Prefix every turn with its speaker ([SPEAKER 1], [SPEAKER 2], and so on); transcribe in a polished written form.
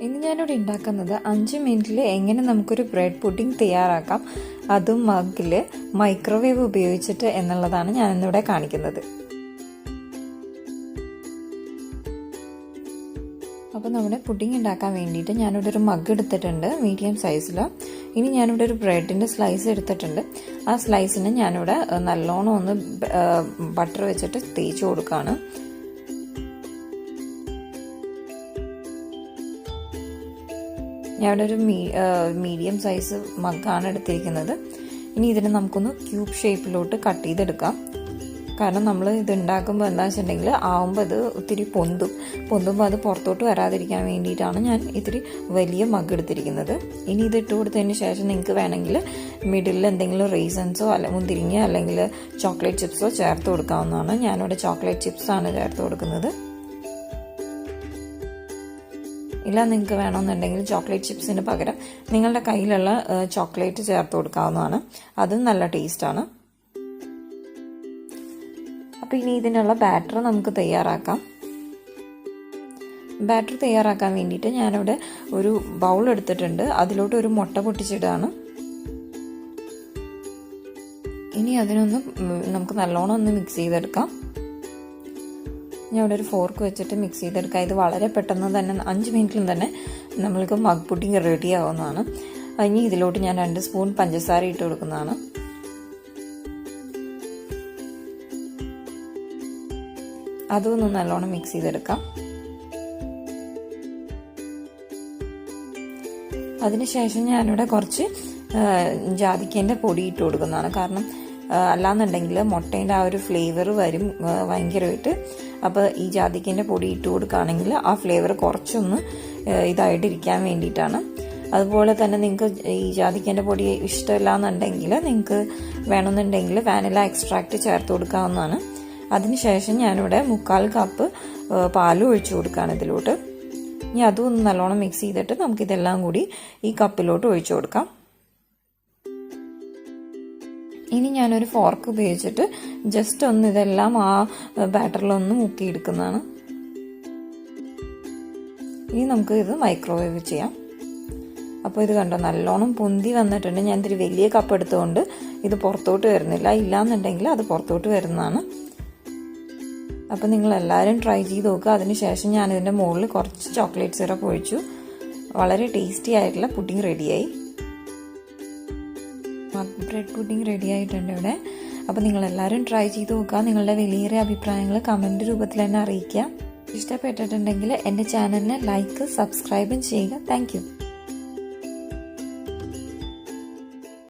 [SPEAKER 1] ഇന്ന് ഞാനിവിടെ ഉണ്ടാക്കുന്നത് 5 മിനിറ്റിൽ എങ്ങനെ നമുക്കൊരു ബ്രെഡ് പുഡിംഗ് തയ്യാറാക്കാം, അതും മഗ്ഗിൽ മൈക്രോവേവ് ഉപയോഗിച്ചിട്ട് എന്നുള്ളതാണ് ഞാനിന്നിവിടെ കാണിക്കുന്നത്. അപ്പോൾ നമ്മുടെ പുഡിംഗ് ഉണ്ടാക്കാൻ വേണ്ടിയിട്ട് ഞാനിവിടെ ഒരു മഗ് എടുത്തിട്ടുണ്ട്, മീഡിയം സൈസിൽ. ഇനി ഞാനിവിടെ ഒരു ബ്രെഡിൻ്റെ സ്ലൈസ് എടുത്തിട്ടുണ്ട്. ആ സ്ലൈസിന് ഞാനിവിടെ നല്ലോണം ഒന്ന് ബട്ടർ വെച്ചിട്ട് തേച്ച് കൊടുക്കുകയാണ്. ഞാനിവിടെ ഒരു മീഡിയം സൈസ് മഗ്ഗാണ് എടുത്തിരിക്കുന്നത്. ഇനി ഇതിനെ നമുക്കൊന്ന് ക്യൂബ് ഷേപ്പിലോട്ട് കട്ട് ചെയ്തെടുക്കാം. കാരണം നമ്മൾ ഇത് ഉണ്ടാക്കുമ്പോൾ എന്താ വെച്ചിട്ടുണ്ടെങ്കിൽ ആവുമ്പോൾ അത് ഒത്തിരി പൊന്തുമ്പോൾ അത് പുറത്തോട്ട് വരാതിരിക്കാൻ വേണ്ടിയിട്ടാണ് ഞാൻ ഇത്തിരി വലിയ മഗ് എടുത്തിരിക്കുന്നത്. ഇനി ഇത് ഇട്ട് കൊടുത്തതിന് ശേഷം നിങ്ങൾക്ക് വേണമെങ്കിൽ മിഡിലിൽ എന്തെങ്കിലും റീസൺസോ മുന്തിരിങ്ങയോ അല്ലെങ്കിൽ ചോക്ലേറ്റ് ചിപ്സോ ചേർത്ത് കൊടുക്കാവുന്നതാണ്. ഞാനിവിടെ ചോക്ലേറ്റ് ചിപ്സാണ് ചേർത്ത് കൊടുക്കുന്നത്. ഇല്ല, നിങ്ങൾക്ക് വേണമെന്നുണ്ടെങ്കിൽ ചോക്ലേറ്റ് ചിപ്സിന് പകരം നിങ്ങളുടെ കയ്യിലുള്ള ചോക്ലേറ്റ് ചേർത്ത് കൊടുക്കാവുന്നതാണ്. അതും നല്ല ടേസ്റ്റാണ്. അപ്പോൾ ഇനി ഇതിനുള്ള ബാറ്റർ നമുക്ക് തയ്യാറാക്കാം. ബാറ്റർ തയ്യാറാക്കാൻ വേണ്ടിയിട്ട് ഞാനിവിടെ ഒരു ബൗൾ എടുത്തിട്ടുണ്ട്. അതിലോട്ട് ഒരു മുട്ട പൊട്ടിച്ചിടുകയാണ്. ഇനി അതിനൊന്ന് നമുക്ക് നല്ലോണം ഒന്ന് മിക്സ് ചെയ്തെടുക്കാം. ഞാൻ ഇവിടെ ഒരു ഫോർക്ക് വെച്ചിട്ട് മിക്സ് ചെയ്തെടുക്കാം. ഇത് വളരെ പെട്ടെന്ന് തന്നെ 5 മിനിറ്റിലും തന്നെ നമ്മൾക്ക് മഗ് പുഡിംഗ് റെഡി ആവുന്നതാണ്. ഇനി ഇതിലോട്ട് ഞാൻ 2 സ്പൂൺ പഞ്ചസാര ഇട്ട് കൊടുക്കുന്നതാണ്. അതൊന്ന് നല്ലോണം മിക്സ് ചെയ്തെടുക്കാം. അതിനുശേഷം ഞാനിവിടെ കുറച്ച് ജാതിക്കേൻ്റെ പൊടി ഇട്ട് കൊടുക്കുന്നതാണ്. കാരണം അല്ലാന്നുണ്ടെങ്കിൽ മുട്ടേൻ്റെ ആ ഒരു ഫ്ലേവർ വരും ഭയങ്കരമായിട്ട്. അപ്പോൾ ഈ ജാതിക്കേൻ്റെ പൊടി ഇട്ട് കൊടുക്കുകയാണെങ്കിൽ ആ ഫ്ലേവർ കുറച്ചൊന്ന് ഇതായിട്ടിരിക്കാൻ വേണ്ടിയിട്ടാണ്. അതുപോലെ തന്നെ നിങ്ങൾക്ക് ഈ ജാതിക്കേൻ്റെ പൊടി ഇഷ്ടമില്ല എന്നുണ്ടെങ്കിൽ നിങ്ങൾക്ക് വേണമെന്നുണ്ടെങ്കിൽ വാനില എക്സ്ട്രാക്റ്റ് ചേർത്ത് കൊടുക്കാവുന്നതാണ്. അതിനുശേഷം ഞാനിവിടെ 1/4 കപ്പ് പാലും ഒഴിച്ചു കൊടുക്കുകയാണ് ഇതിലോട്ട്. ഇനി അതും ഒന്ന് നല്ലോണം മിക്സ് ചെയ്തിട്ട് നമുക്കിതെല്ലാം കൂടി ഈ കപ്പിലോട്ട് ഒഴിച്ചു കൊടുക്കാം. ഇനി ഞാനൊരു ഫോർക്ക് ഉപയോഗിച്ചിട്ട് ജസ്റ്റ് ഒന്ന് ഇതെല്ലാം ആ ബാറ്ററിലൊന്ന് മുക്കിയെടുക്കുന്നതാണ്. ഇനി നമുക്ക് ഇത് മൈക്രോവേവ് ചെയ്യാം. അപ്പോൾ ഇത് കണ്ടോ, നല്ലോണം പൊന്തി വന്നിട്ടുണ്ട്. ഞാൻ ഇത്തിരി വലിയ കപ്പ് എടുത്തുകൊണ്ട് ഇത് പുറത്തോട്ട് വരുന്നില്ല. ഇല്ലാന്നുണ്ടെങ്കിൽ അത് പുറത്തോട്ട് വരുന്നതാണ്. അപ്പോൾ നിങ്ങളെല്ലാവരും ട്രൈ ചെയ്ത് നോക്കുക. അതിനുശേഷം ഞാനിതിൻ്റെ മുകളിൽ കുറച്ച് ചോക്ലേറ്റ് സിറപ്പ് ഒഴിച്ചു. വളരെ ടേസ്റ്റി ആയിട്ടുള്ള പുഡിംഗ് റെഡിയായി. ബ്രെഡ് പുഡിംഗ് റെഡി ആയിട്ടുണ്ട് ഇവിടെ. അപ്പോൾ നിങ്ങളെല്ലാവരും ട്രൈ ചെയ്ത് നോക്കുക. നിങ്ങളുടെ വലിയ അഭിപ്രായങ്ങൾ കമൻറ്റ് രൂപത്തിൽ തന്നെ അറിയിക്കുക. ഇഷ്ടപ്പെട്ടിട്ടുണ്ടെങ്കിൽ എൻ്റെ ചാനലിനെ ലൈക്ക് സബ്സ്ക്രൈബും ചെയ്യുക. താങ്ക്